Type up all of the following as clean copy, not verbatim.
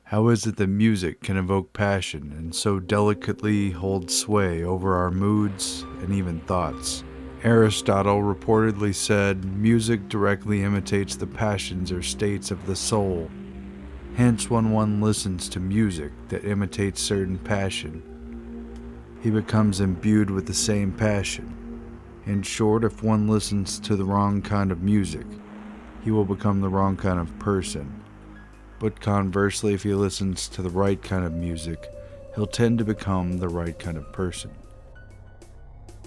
How is it that music can evoke passion and so delicately hold sway over our moods and even thoughts? Aristotle reportedly said, "Music directly imitates the passions or states of the soul." Hence, when one listens to music that imitates certain passion, he becomes imbued with the same passion. In short, if one listens to the wrong kind of music, he will become the wrong kind of person. But conversely, if he listens to the right kind of music, he'll tend to become the right kind of person.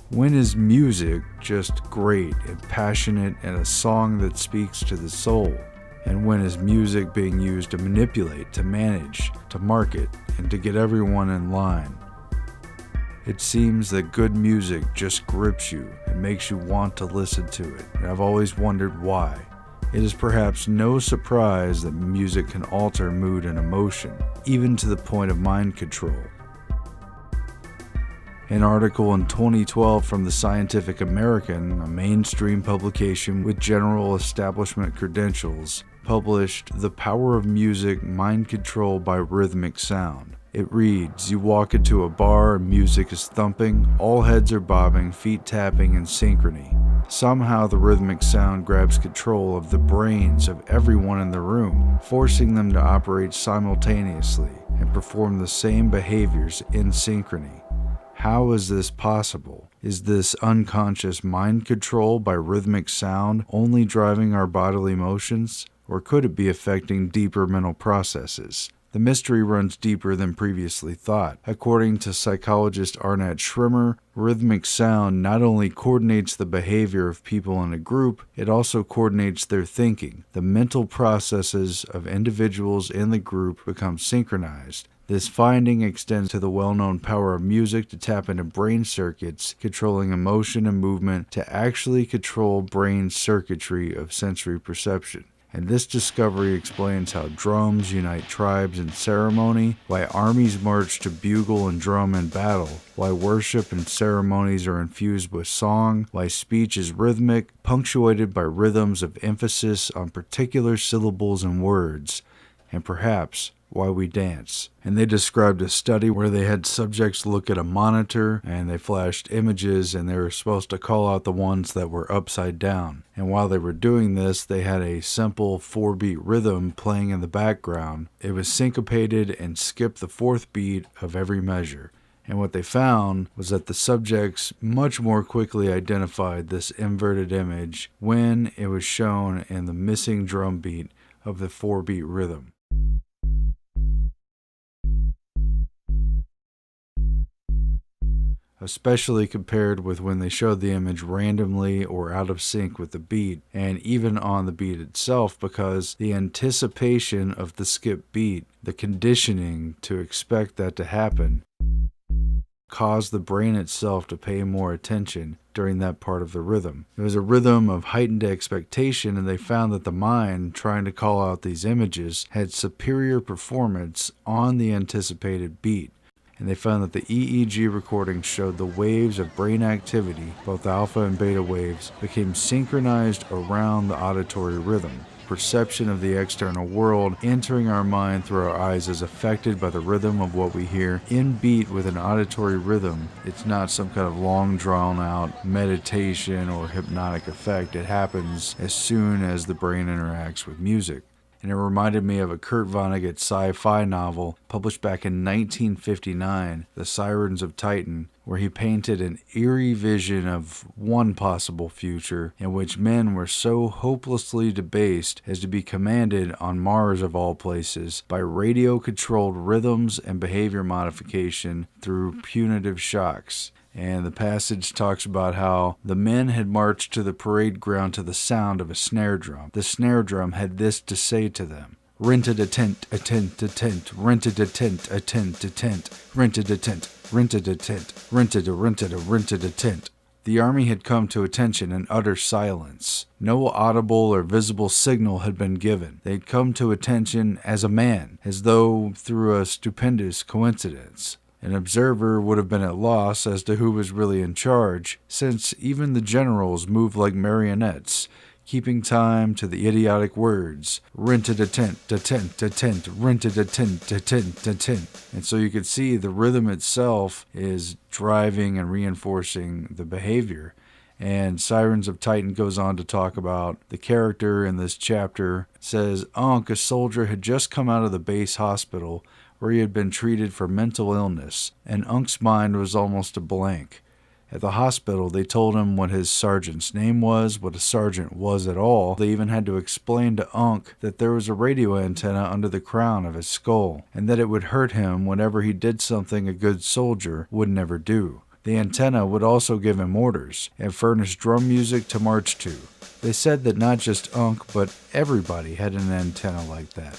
When is music just great and passionate and a song that speaks to the soul? And when is music being used to manipulate, to manage, to market, and to get everyone in line? It seems that good music just grips you and makes you want to listen to it, and I've always wondered why. It is perhaps no surprise that music can alter mood and emotion, even to the point of mind control. An article in 2012 from the Scientific American, a mainstream publication with general establishment credentials, published "The Power of Music, Mind Control by Rhythmic Sound." It reads, "You walk into a bar and music is thumping, all heads are bobbing, feet tapping in synchrony. Somehow the rhythmic sound grabs control of the brains of everyone in the room, forcing them to operate simultaneously and perform the same behaviors in synchrony. How is this possible? Is this unconscious mind control by rhythmic sound only driving our bodily motions, or could it be affecting deeper mental processes? The mystery runs deeper than previously thought. According to psychologist Arnett Schrimmer, rhythmic sound not only coordinates the behavior of people in a group, it also coordinates their thinking. The mental processes of individuals in the group become synchronized. This finding extends to the well-known power of music to tap into brain circuits, controlling emotion and movement to actually control brain circuitry of sensory perception. And this discovery explains how drums unite tribes in ceremony, why armies march to bugle and drum in battle, why worship and ceremonies are infused with song, why speech is rhythmic, punctuated by rhythms of emphasis on particular syllables and words, and perhaps why we dance. And they described a study where they had subjects look at a monitor and they flashed images and they were supposed to call out the ones that were upside down. And while they were doing this, they had a simple 4-beat rhythm playing in the background. It was syncopated and skipped the 4th beat of every measure. And what they found was that the subjects much more quickly identified this inverted image when it was shown in the missing drum beat of the 4-beat rhythm. Especially compared with when they showed the image randomly or out of sync with the beat, and even on the beat itself, because the anticipation of the skip beat, the conditioning to expect that to happen, caused the brain itself to pay more attention during that part of the rhythm. It was a rhythm of heightened expectation, and they found that the mind, trying to call out these images, had superior performance on the anticipated beat. And they found that the EEG recordings showed the waves of brain activity, both alpha and beta waves, became synchronized around the auditory rhythm. Perception of the external world entering our mind through our eyes is affected by the rhythm of what we hear. In beat with an auditory rhythm, it's not some kind of long drawn out meditation or hypnotic effect. It happens as soon as the brain interacts with music. And it reminded me of a Kurt Vonnegut sci-fi novel published back in 1959, The Sirens of Titan, where he painted an eerie vision of one possible future in which men were so hopelessly debased as to be commanded on Mars of all places by radio-controlled rhythms and behavior modification through punitive shocks. And the passage talks about how the men had marched to the parade ground to the sound of a snare drum. The snare drum had this to say to them: "Rented a tent, a tent, a tent, rented a tent, a tent, a tent, rented a tent, rented a tent, rented a tent." The army had come to attention in utter silence. No audible or visible signal had been given. They had come to attention as a man, as though through a stupendous coincidence. An observer would have been at loss as to who was really in charge, since even the generals moved like marionettes, keeping time to the idiotic words, rent-a-tent, tent, rent-a-tent. And so you could see the rhythm itself is driving and reinforcing the behavior. And Sirens of Titan goes on to talk about the character in this chapter. Says, Ankh, a soldier, had just come out of the base hospital where he had been treated for mental illness, and Ankh's mind was almost a blank. At the hospital, they told him what his sergeant's name was, what a sergeant was at all. They even had to explain to Ankh that there was a radio antenna under the crown of his skull, and that it would hurt him whenever he did something a good soldier would never do. The antenna would also give him orders and furnish drum music to march to. They said that not just Ankh, but everybody had an antenna like that.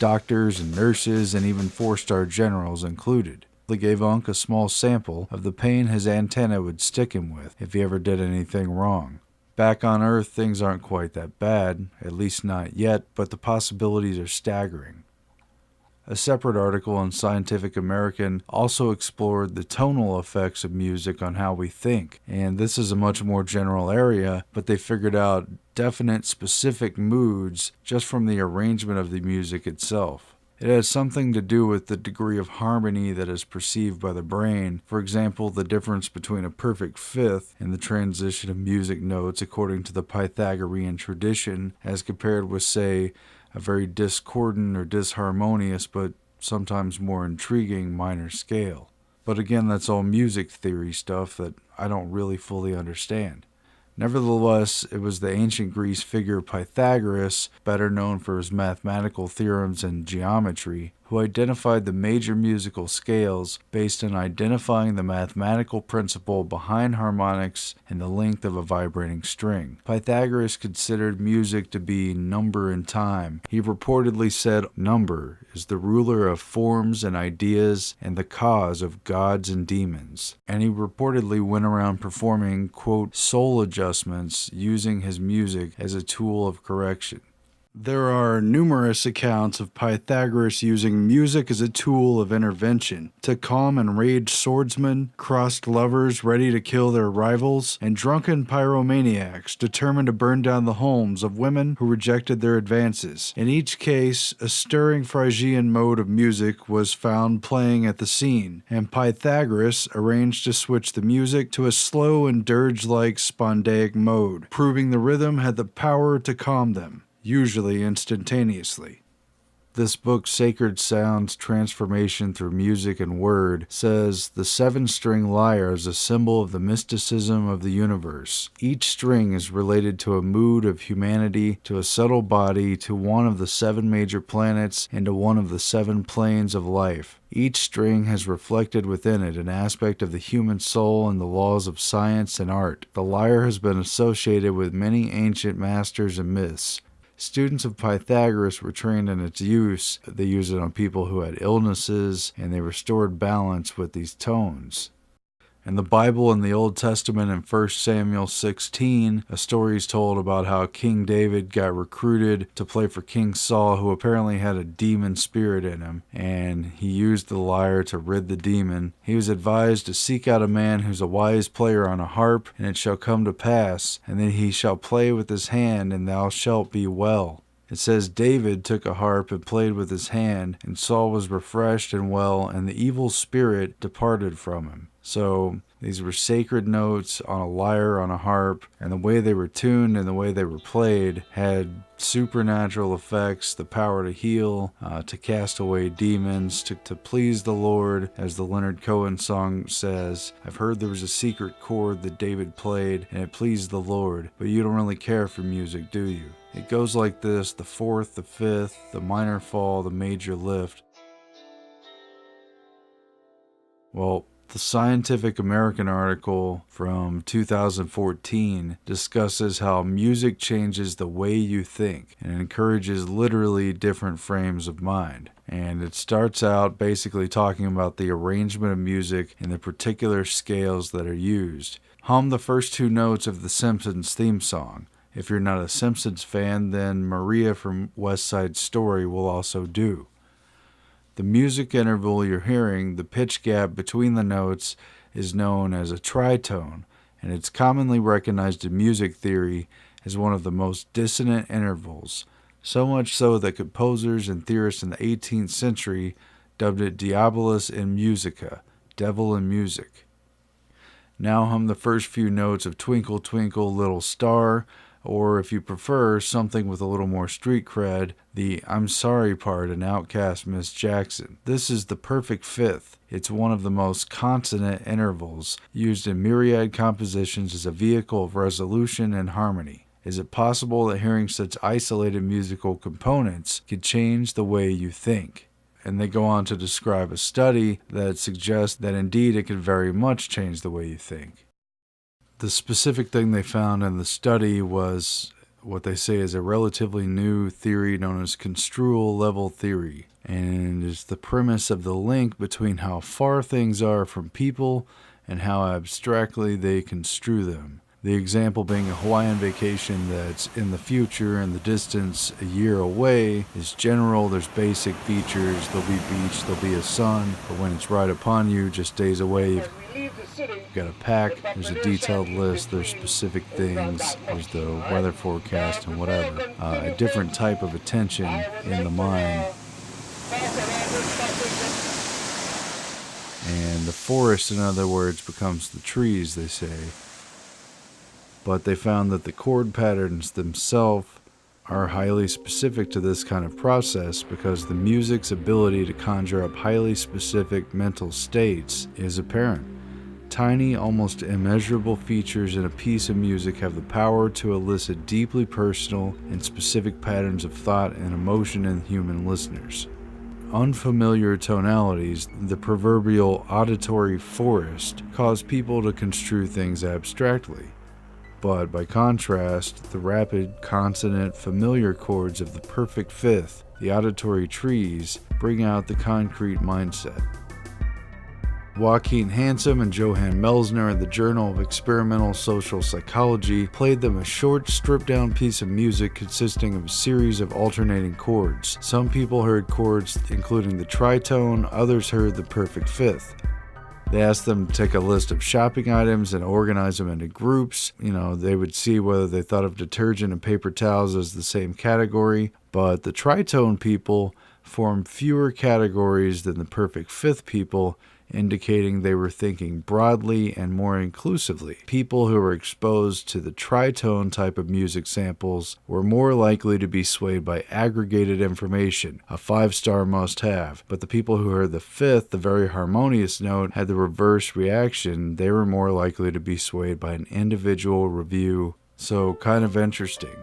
Doctors and nurses and even 4-star generals included. They gave Ankh a small sample of the pain his antenna would stick him with if he ever did anything wrong. Back on Earth, things aren't quite that bad, at least not yet, but the possibilities are staggering. A separate article in Scientific American also explored the tonal effects of music on how we think, and this is a much more general area, but they figured out definite specific moods just from the arrangement of the music itself. It has something to do with the degree of harmony that is perceived by the brain. For example, the difference between a perfect fifth and the transition of music notes according to the Pythagorean tradition as compared with, say, a very discordant or disharmonious but sometimes more intriguing minor scale. But again, that's all music theory stuff that I don't really fully understand. Nevertheless, it was the ancient Greece figure Pythagoras, better known for his mathematical theorems and geometry, who identified the major musical scales based on identifying the mathematical principle behind harmonics and the length of a vibrating string. Pythagoras considered music to be number and time. He reportedly said, "Number is the ruler of forms and ideas and the cause of gods and demons." And he reportedly went around performing, quote, soul adjustments using his music as a tool of correction. There are numerous accounts of Pythagoras using music as a tool of intervention to calm enraged swordsmen, crossed lovers ready to kill their rivals, and drunken pyromaniacs determined to burn down the homes of women who rejected their advances. In each case, a stirring Phrygian mode of music was found playing at the scene, and Pythagoras arranged to switch the music to a slow and dirge-like spondaic mode, proving the rhythm had the power to calm them, usually instantaneously. This book, Sacred Sounds, Transformation Through Music and Word, says the 7-string lyre is a symbol of the mysticism of the universe. Each string is related to a mood of humanity, to a subtle body, to one of the 7 major planets, and to one of the 7 planes of life. Each string has reflected within it an aspect of the human soul and the laws of science and art. The lyre has been associated with many ancient masters and myths. Students of Pythagoras were trained in its use. They used it on people who had illnesses, and they restored balance with these tones. In the Bible, in the Old Testament, in 1 Samuel 16, a story is told about how King David got recruited to play for King Saul, who apparently had a demon spirit in him, and he used the lyre to rid the demon. He was advised to seek out a man who's a wise player on a harp, and it shall come to pass, and then he shall play with his hand, and thou shalt be well. It says David took a harp and played with his hand, and Saul was refreshed and well, and the evil spirit departed from him. So these were sacred notes on a lyre, on a harp, and the way they were tuned and the way they were played had supernatural effects, the power to heal, to cast away demons, to please the Lord. As the Leonard Cohen song says, I've heard there was a secret chord that David played and it pleased the Lord, but you don't really care for music, do you? It goes like this: the 4th, the 5th, the minor fall, the major lift. Well, the Scientific American article from 2014 discusses how music changes the way you think and encourages literally different frames of mind. And it starts out basically talking about the arrangement of music and the particular scales that are used. Hum the first 2 notes of the Simpsons theme song. If you're not a Simpsons fan, then Maria from West Side Story will also do. The music interval you're hearing, the pitch gap between the notes, is known as a tritone, and it's commonly recognized in music theory is one of the most dissonant intervals, so much so that composers and theorists in the 18th century dubbed it Diabolus in Musica, devil in music. Now hum the first few notes of Twinkle Twinkle Little Star, or if you prefer something with a little more street cred, the I'm Sorry part in Outkast Miss Jackson. This is the perfect fifth. It's one of the most consonant intervals, used in myriad compositions as a vehicle of resolution and harmony. Is it possible that hearing such isolated musical components could change the way you think? And they go on to describe a study that suggests that indeed it could very much change the way you think. The specific thing they found in the study was what they say is a relatively new theory known as construal level theory, and is the premise of the link between how far things are from people and how abstractly they construe them. The example being a Hawaiian vacation that's in the future and the distance a year away is general. There's basic features. There'll be beach, there'll be a sun, but when it's right upon you, just days away, you've got to pack. There's a detailed list. There's specific things. There's the weather forecast and whatever. A different type of attention in the mind. And the forest, in other words, becomes the trees, they say. But they found that the chord patterns themselves are highly specific to this kind of process because the music's ability to conjure up highly specific mental states is apparent. Tiny, almost immeasurable features in a piece of music have the power to elicit deeply personal and specific patterns of thought and emotion in human listeners. Unfamiliar tonalities, the proverbial auditory forest, cause people to construe things abstractly. But by contrast, the rapid, consonant, familiar chords of the perfect fifth, the auditory trees, bring out the concrete mindset. Joachim Hansen and Johan Melsner in the Journal of Experimental Social Psychology played them a short, stripped-down piece of music consisting of a series of alternating chords. Some people heard chords including the tritone, others heard the perfect fifth. They asked them to take a list of shopping items and organize them into groups. They would see whether they thought of detergent and paper towels as the same category. But the tritone people formed fewer categories than the perfect fifth people, indicating they were thinking broadly and more inclusively. People who were exposed to the tritone type of music samples were more likely to be swayed by aggregated information, a 5-star must-have. But the people who heard the fifth, the very harmonious note, had the reverse reaction. They were more likely to be swayed by an individual review. So kind of interesting.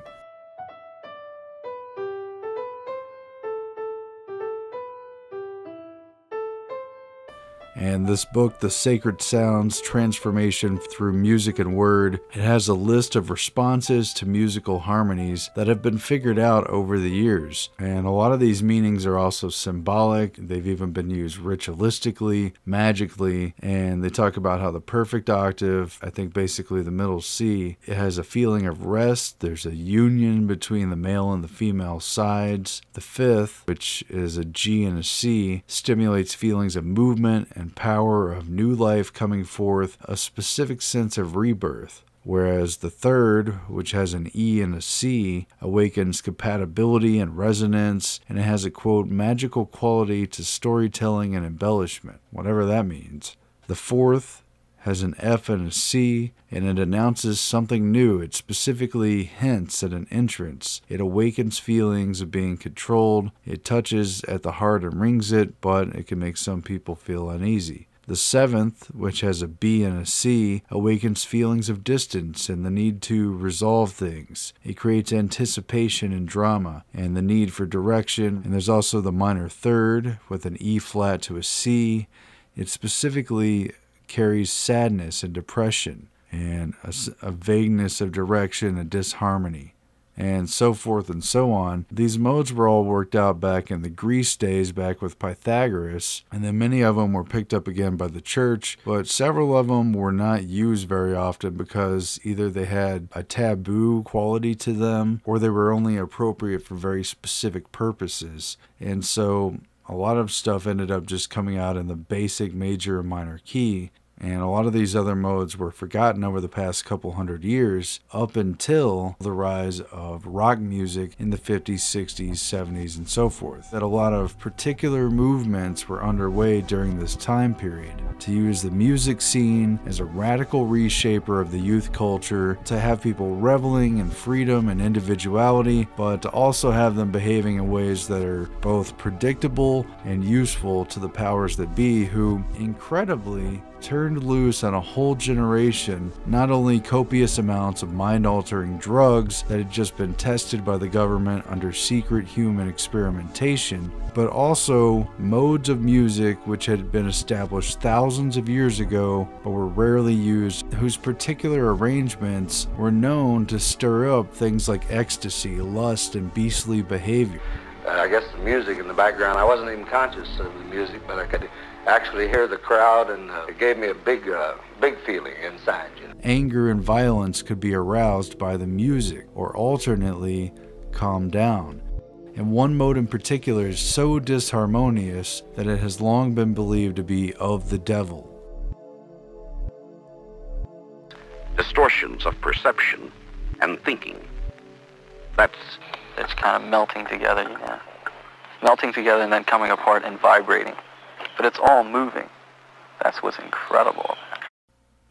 And this book, The Sacred Sounds, Transformation Through Music and Word, it has a list of responses to musical harmonies that have been figured out over the years. And a lot of these meanings are also symbolic. They've even been used ritualistically, magically, and they talk about how the perfect octave, I think basically the middle C, it has a feeling of rest. There's a union between the male and the female sides. The fifth, which is a G and a C, stimulates feelings of movement and power of new life coming forth, a specific sense of rebirth. Whereas the third, which has an E and a C, awakens compatibility and resonance, and it has a, quote, magical quality to storytelling and embellishment, whatever that means. The fourth has an F and a C, and it announces something new. It specifically hints at an entrance. It awakens feelings of being controlled. It touches at the heart and rings it, but it can make some people feel uneasy. The seventh, which has a B and a C, awakens feelings of distance and the need to resolve things. It creates anticipation and drama and the need for direction. And there's also the minor third with an E flat to a C. It specifically carries sadness and depression and a vagueness of direction, a disharmony, and so forth and so on. These modes were all worked out back in the Greece days, back with Pythagoras, and then many of them were picked up again by the church, but several of them were not used very often because either they had a taboo quality to them or they were only appropriate for very specific purposes. And so a lot of stuff ended up just coming out in the basic major and minor key. And a lot of these other modes were forgotten over the past couple hundred years, up until the rise of rock music in the 50s, 60s, 70s, and so forth. That a lot of particular movements were underway during this time period to use the music scene as a radical reshaper of the youth culture, to have people reveling in freedom and individuality, but to also have them behaving in ways that are both predictable and useful to the powers that be, who incredibly turned loose on a whole generation not only copious amounts of mind-altering drugs that had just been tested by the government under secret human experimentation, but also modes of music which had been established thousands of years ago but were rarely used, whose particular arrangements were known to stir up things like ecstasy, lust, and beastly behavior. I guess the music in the background, I wasn't even conscious of the music, but I could actually hear the crowd, and it gave me a big feeling inside. You know? Anger and violence could be aroused by the music, or alternately, calmed down. And one mode in particular is so disharmonious that it has long been believed to be of the devil. Distortions of perception and thinking. It's kind of melting together, melting together and then coming apart and vibrating. But it's all moving. That's what's incredible.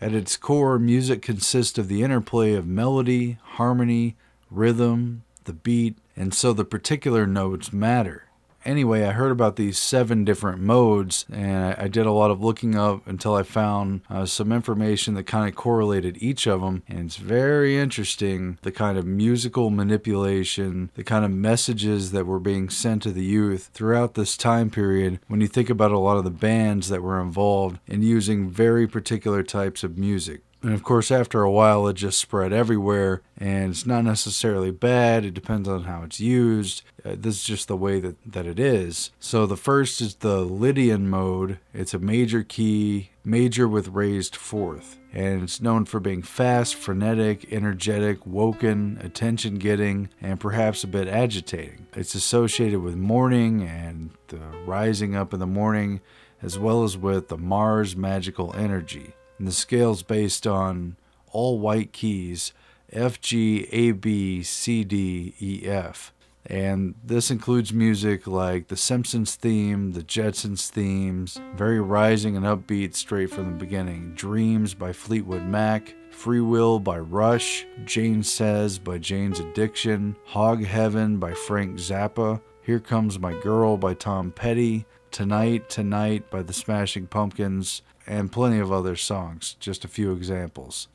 At its core, music consists of the interplay of melody, harmony, rhythm, the beat, and so the particular notes matter. Anyway, I heard about these 7 different modes, and I did a lot of looking up until I found some information that kind of correlated each of them, and it's very interesting, the kind of musical manipulation, the kind of messages that were being sent to the youth throughout this time period when you think about a lot of the bands that were involved in using very particular types of music. And of course, after a while, it just spread everywhere, and it's not necessarily bad. It depends on how it's used. This is just the way that it is. So the first is the Lydian mode. It's a major key, major with raised fourth. And it's known for being fast, frenetic, energetic, woken, attention-getting, and perhaps a bit agitating. It's associated with morning and the rising up in the morning, as well as with the Mars magical energy. And the scale's based on all white keys, F, G, A, B, C, D, E, F. And this includes music like the Simpsons theme, the Jetsons themes, very rising and upbeat straight from the beginning. Dreams by Fleetwood Mac, Free Will by Rush, Jane Says by Jane's Addiction, Hog Heaven by Frank Zappa, Here Comes My Girl by Tom Petty, Tonight, Tonight by the Smashing Pumpkins, and plenty of other songs, just a few examples.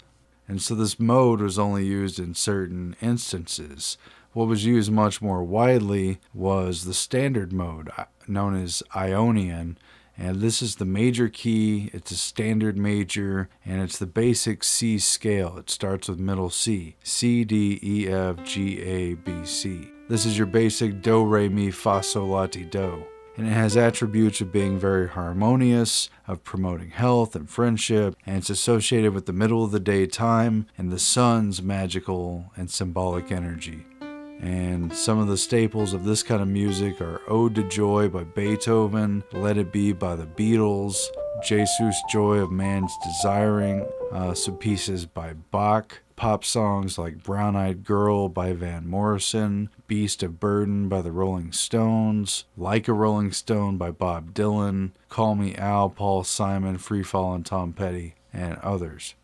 And so this mode was only used in certain instances. What was used much more widely was the standard mode, known as Ionian, and this is the major key. It's a standard major, and it's the basic C scale. It starts with middle C, C, D, E, F, G, A, B, C. This is your basic do, re, mi, fa, sol, la, ti, do. And it has attributes of being very harmonious, of promoting health and friendship, and it's associated with the middle of the day time and the sun's magical and symbolic energy. And some of the staples of this kind of music are Ode to Joy by Beethoven, Let It Be by the Beatles, Jesus Joy of Man's Desiring, some pieces by Bach, pop songs like Brown Eyed Girl by Van Morrison, Beast of Burden by the Rolling Stones, Like a Rolling Stone by Bob Dylan, Call Me Al, Paul Simon, Free Fallin' Tom Petty, and others.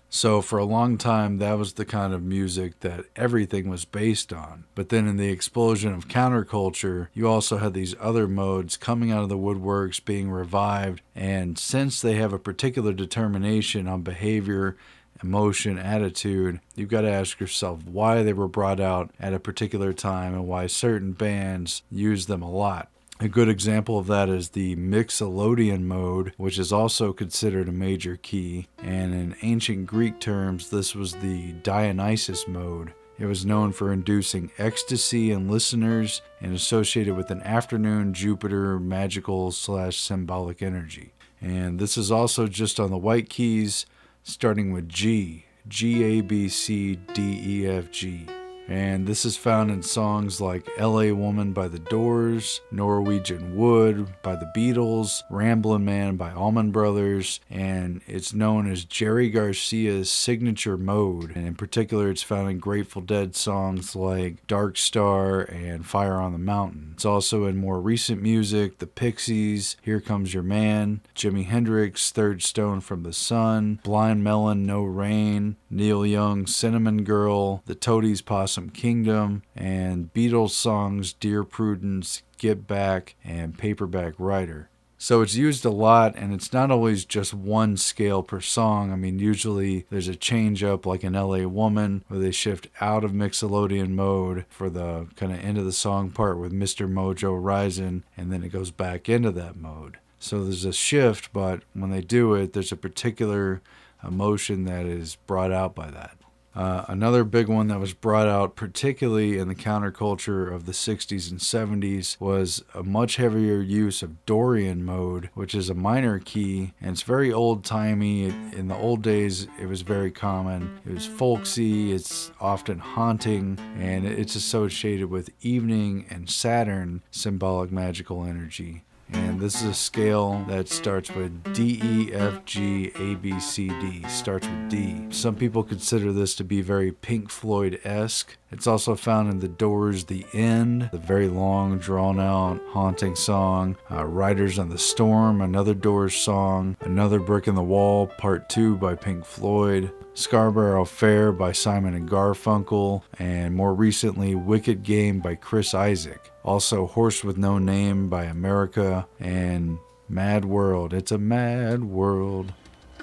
So for a long time, that was the kind of music that everything was based on. But then in the explosion of counterculture, you also had these other modes coming out of the woodworks, being revived. And since they have a particular determination on behavior, emotion, attitude, you've got to ask yourself why they were brought out at a particular time and why certain bands use them a lot. A good example of that is the Mixolydian mode, which is also considered a major key, and in ancient Greek terms, this was the Dionysus mode. It was known for inducing ecstasy in listeners and associated with an afternoon Jupiter magical/symbolic energy. And this is also just on the white keys, starting with G, G, A, B, C, D, E, F, G. And this is found in songs like LA Woman by The Doors, Norwegian Wood by The Beatles, Ramblin' Man by Allman Brothers, and it's known as Jerry Garcia's signature mode. And in particular, it's found in Grateful Dead songs like Dark Star and Fire on the Mountain. It's also in more recent music, The Pixies, Here Comes Your Man, Jimi Hendrix, Third Stone from the Sun, Blind Melon, No Rain, Neil Young, Cinnamon Girl, The Toadies' Possum Kingdom, and Beatles songs Dear Prudence, Get Back, and Paperback Writer. So it's used a lot, and it's not always just one scale per song. I mean, usually there's a change up like in LA Woman where they shift out of Mixolydian mode for the kind of end of the song part with Mr. Mojo Rising, and then it goes back into that mode. So there's a shift, but when they do it, there's a particular emotion that is brought out by that. Another big one that was brought out, particularly in the counterculture of the 60s and 70s, was a much heavier use of Dorian mode, which is a minor key, and it's very old-timey. In the old days, it was very common. It was folksy, it's often haunting, and it's associated with evening and Saturn symbolic magical energy. And this is a scale that starts with D, E, F, G, A, B, C, D. Starts with D. Some people consider this to be very Pink Floyd-esque. It's also found in The Doors' The End, the very long, drawn-out, haunting song. Riders on the Storm, another Doors song. Another Brick in the Wall, Part 2 by Pink Floyd. Scarborough Fair by Simon and Garfunkel, and more recently Wicked Game by Chris Isaak. Also Horse with No Name by America, and Mad World, It's a Mad World,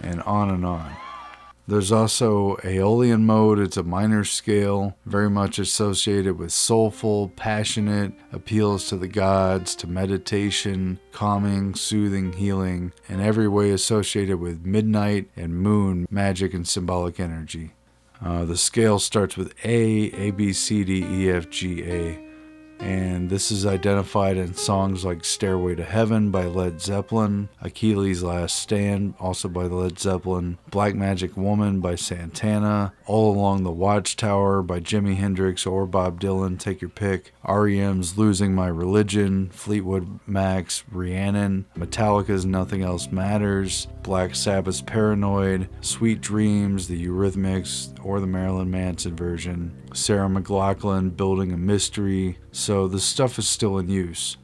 and on and on. There's also Aeolian mode. It's a minor scale, very much associated with soulful, passionate appeals to the gods, to meditation, calming, soothing, healing, and every way associated with midnight and moon magic and symbolic energy. The scale starts with A, B, C, D, E, F, G, A. And this is identified in songs like Stairway to Heaven by Led Zeppelin, Achilles' Last Stand, also by Led Zeppelin, Black Magic Woman by Santana, All Along the Watchtower by Jimi Hendrix or Bob Dylan, take your pick, REM's Losing My Religion, Fleetwood Mac's Rhiannon, Metallica's Nothing Else Matters, Black Sabbath's Paranoid, Sweet Dreams, the Eurythmics, or the Marilyn Manson version, Sarah McLachlan, Building a Mystery. So the stuff is still in use.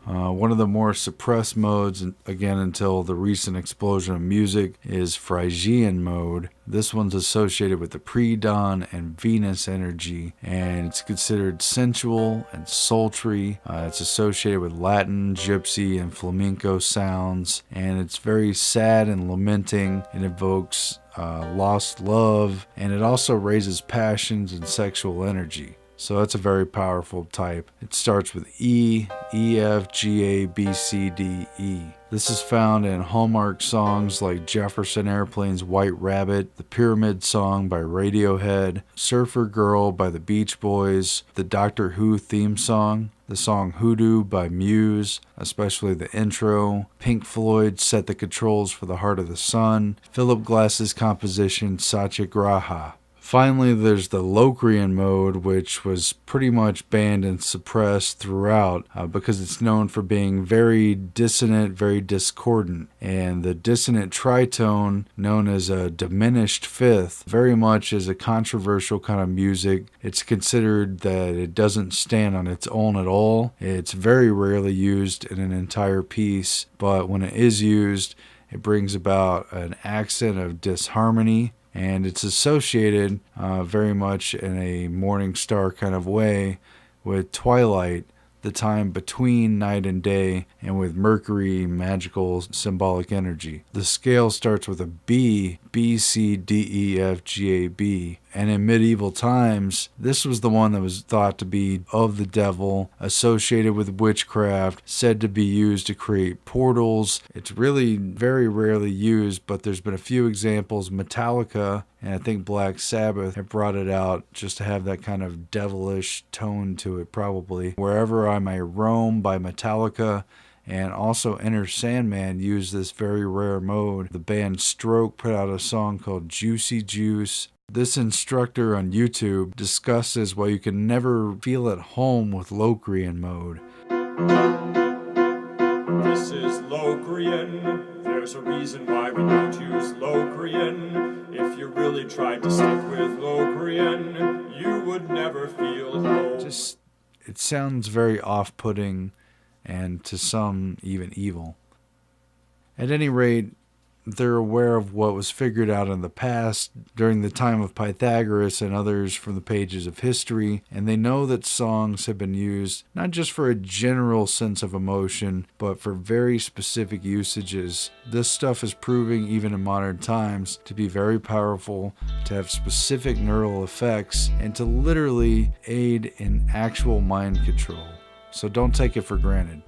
One of the more suppressed modes, again until the recent explosion of music, is Phrygian mode. This one's associated with the pre-dawn and Venus energy, and it's considered sensual and sultry. It's associated with Latin, gypsy, and flamenco sounds, and it's very sad and lamenting. It evokes lost love, and it also raises passions and sexual energy. So that's a very powerful type. It starts with E, E, F, G, A, B, C, D, E. This is found in Hallmark songs like Jefferson Airplane's White Rabbit, the Pyramid Song by Radiohead, Surfer Girl by the Beach Boys, the Doctor Who theme song, the song Hoodoo by Muse, especially the intro, Pink Floyd Set the Controls for the Heart of the Sun, Philip Glass's composition Satyagraha. Finally, there's the Locrian mode, which was pretty much banned and suppressed throughout because it's known for being very dissonant, very discordant. And the dissonant tritone, known as a diminished fifth, very much is a controversial kind of music. It's considered that it doesn't stand on its own at all. It's very rarely used in an entire piece, but when it is used, it brings about an accent of disharmony. And it's associated very much in a morning star kind of way with twilight, the time between night and day, and with Mercury, magical symbolic energy. The scale starts with a B, B, C, D, E, F, G, A, B. And in medieval times, this was the one that was thought to be of the devil, associated with witchcraft, said to be used to create portals. It's really very rarely used, but there's been a few examples. Metallica and I think Black Sabbath have brought it out just to have that kind of devilish tone to it, probably. Wherever I May Roam by Metallica, and also Enter Sandman used this very rare mode. The band Stroke put out a song called Juicy Juice. This instructor on YouTube discusses why you can never feel at home with Locrian mode. This is Locrian. There's a reason why we don't use Locrian. If you really tried to stick with Locrian, you would never feel home. It sounds very off-putting and to some even evil. At any rate, they're aware of what was figured out in the past during the time of Pythagoras and others from the pages of history, and they know that songs have been used not just for a general sense of emotion, but for very specific usages. This stuff is proving, even in modern times, to be very powerful, to have specific neural effects, and to literally aid in actual mind control. So don't take it for granted.